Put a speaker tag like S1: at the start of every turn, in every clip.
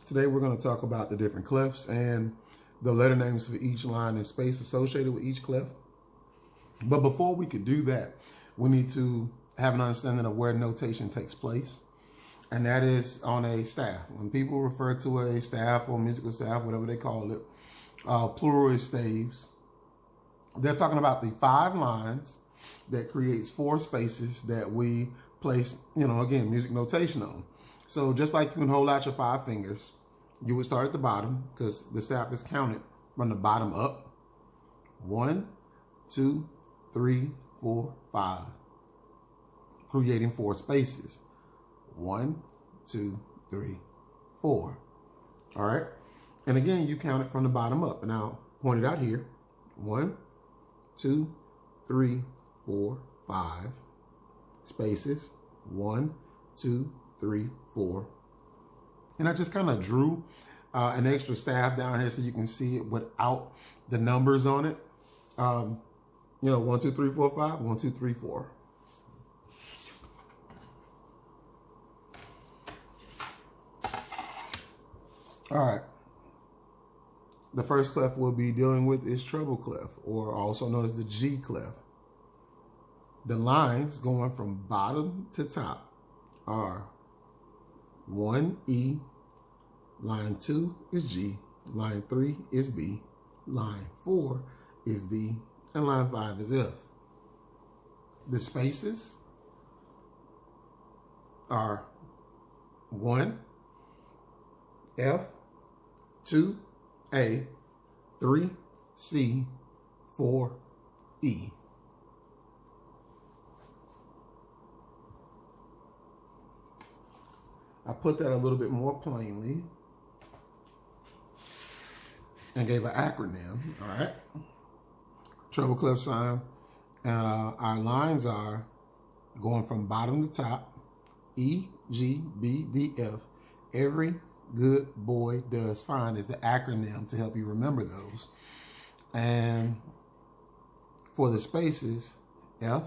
S1: Today we're going to talk about the different clefs and the letter names for each line and space associated with each clef. But before we could do that, we need to have an understanding of where notation takes place. And that is on a staff. When people refer to a staff or musical staff, whatever they call it, plural is staves. They're talking about the 5 lines that creates 4 spaces that we place, again, music notation on. So just like you can hold out your 5 fingers, you would start at the bottom because the staff is counted from the bottom up. 1, 2, 3, 4, 5. Creating 4 spaces. 1, 2, 3, 4. All right. And again, you count it from the bottom up. And I'll point it out here. 1, 2, 3, 4, 5 spaces. 1, 2, 3, 4. And I just kind of drew an extra staff down here so you can see it without the numbers on it. 1, 2, 3, 4, 5. 1, 2, 3, 4. All right. The first clef we'll be dealing with is treble clef, or also known as the G clef. The lines going from bottom to top are 1 E, line 2 is G, line 3 is B, line 4 is D, and line 5 is F. The spaces are 1 F, 2 A, 3 C, 4 E. I put that a little bit more plainly and gave an acronym, all right? Treble clef sign. And our lines are going from bottom to top, E, G, B, D, F. Every good boy does fine is the acronym to help you remember those. And for the spaces, F,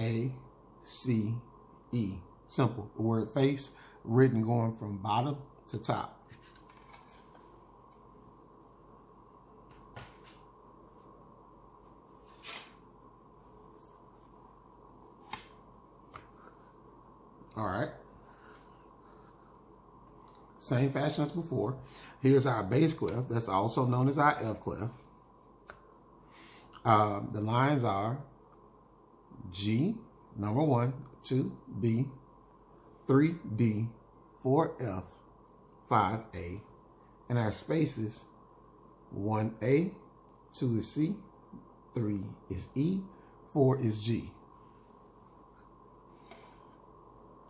S1: A, C, E. Simple. The word face written going from bottom to top. All right. Same fashion as before. Here's our bass clef. That's also known as our F clef. The lines are G, number 1, 2, B, 3, D, 4, F, 5, A. And our spaces, 1, A, 2 is C, 3 is E, 4 is G.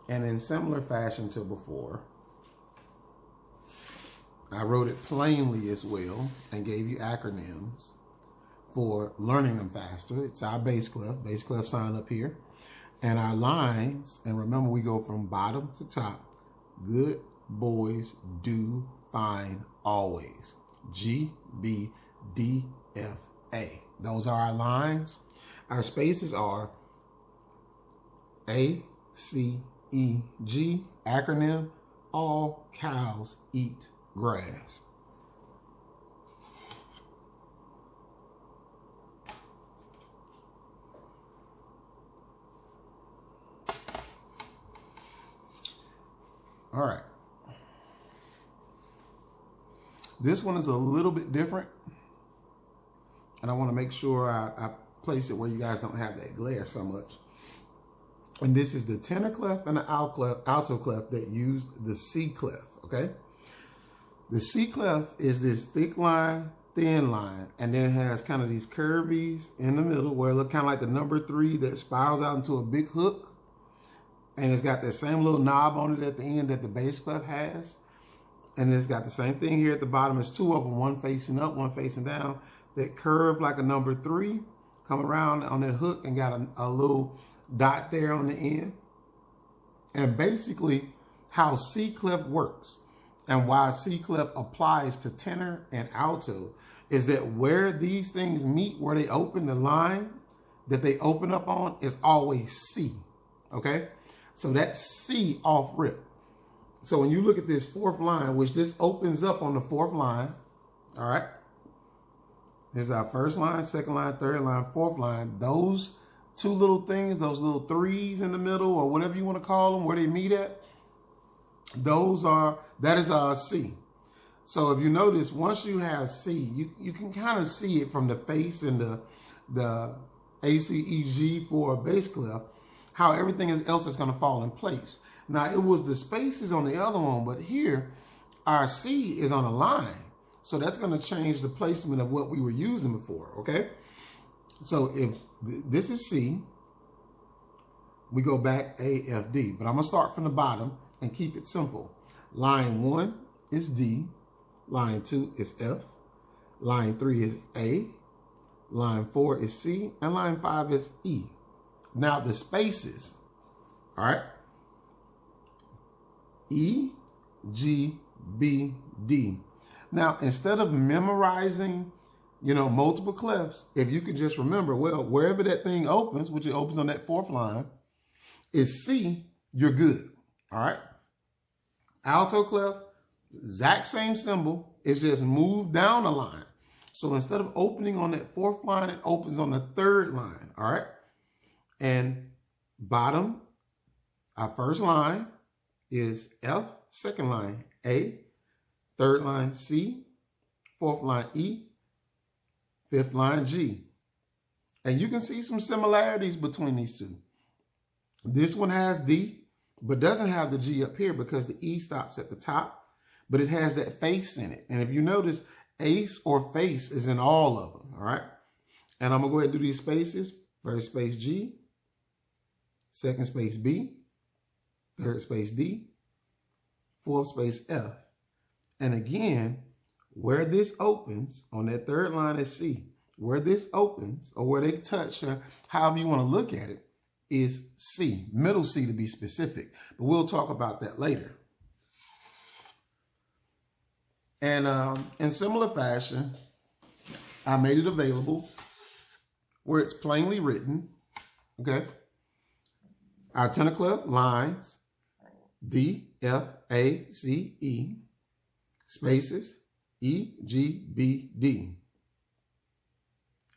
S1: And in similar fashion to before, I wrote it plainly as well and gave you acronyms for learning them faster. It's our bass clef sign up here. And our lines, and remember we go from bottom to top. Good boys do fine always. G, B, D, F, A. Those are our lines. Our spaces are A, C, E, G. Acronym, all cows eat grass. All right. This one is a little bit different. And I want to make sure I place it where you guys don't have that glare so much. And this is the tenor clef and the alto clef that used the C clef, okay? The C clef is this thick line, thin line, and then it has kind of these curvies in the middle where it looks kind of like the number 3 that spirals out into a big hook. And it's got that same little knob on it at the end that the bass clef has. And it's got the same thing here at the bottom. It's 2 of them, one facing up, one facing down, that curve like a number 3, come around on that hook and got a little dot there on the end. And basically how C clef works and why C clef applies to tenor and alto is that where these things meet, where they open the line that they open up on is always C, okay? So that's C off rip. So when you look at this fourth line, which this opens up on the fourth line, all right? Here's our first line, second line, third line, fourth line. Those two little things, those little threes in the middle or whatever you want to call them, where they meet at, that is our C. So if you notice, once you have C, you can kind of see it from the face and the ACEG for a bass clef, how everything else is going to fall in place. Now, it was the spaces on the other one, but here, our C is on a line. So that's going to change the placement of what we were using before, okay? So if this is C, we go back A, F, D. But I'm going to start from the bottom and keep it simple. Line 1 is D. Line 2 is F. Line 3 is A. Line 4 is C. And line 5 is E. Now the spaces, all right? E, G, B, D. Now, instead of memorizing, multiple clefs, if you can just remember, well, wherever that thing opens, which it opens on that fourth line, is C, you're good, all right? Alto clef, exact same symbol, it's just moved down a line. So instead of opening on that fourth line, it opens on the third line, all right? And bottom, our first line is F, second line A, third line C, fourth line E, fifth line G. And you can see some similarities between these two. This one has D, but doesn't have the G up here because the E stops at the top, but it has that face in it. And if you notice, ace or face is in all of them, all right? And I'm gonna go ahead and do these spaces. First space G, second space B, third space D, fourth space F. And again, where this opens on that third line is C. Where this opens or where they touch, or however you want to look at it, is C, middle C to be specific. But we'll talk about that later. And in similar fashion, I made it available where it's plainly written, okay? Our tenor clef lines D, F, A, C, E, spaces E, G, B, D.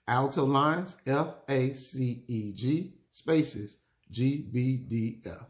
S1: Alto lines F, A, C, E, G, spaces G, B, D, F.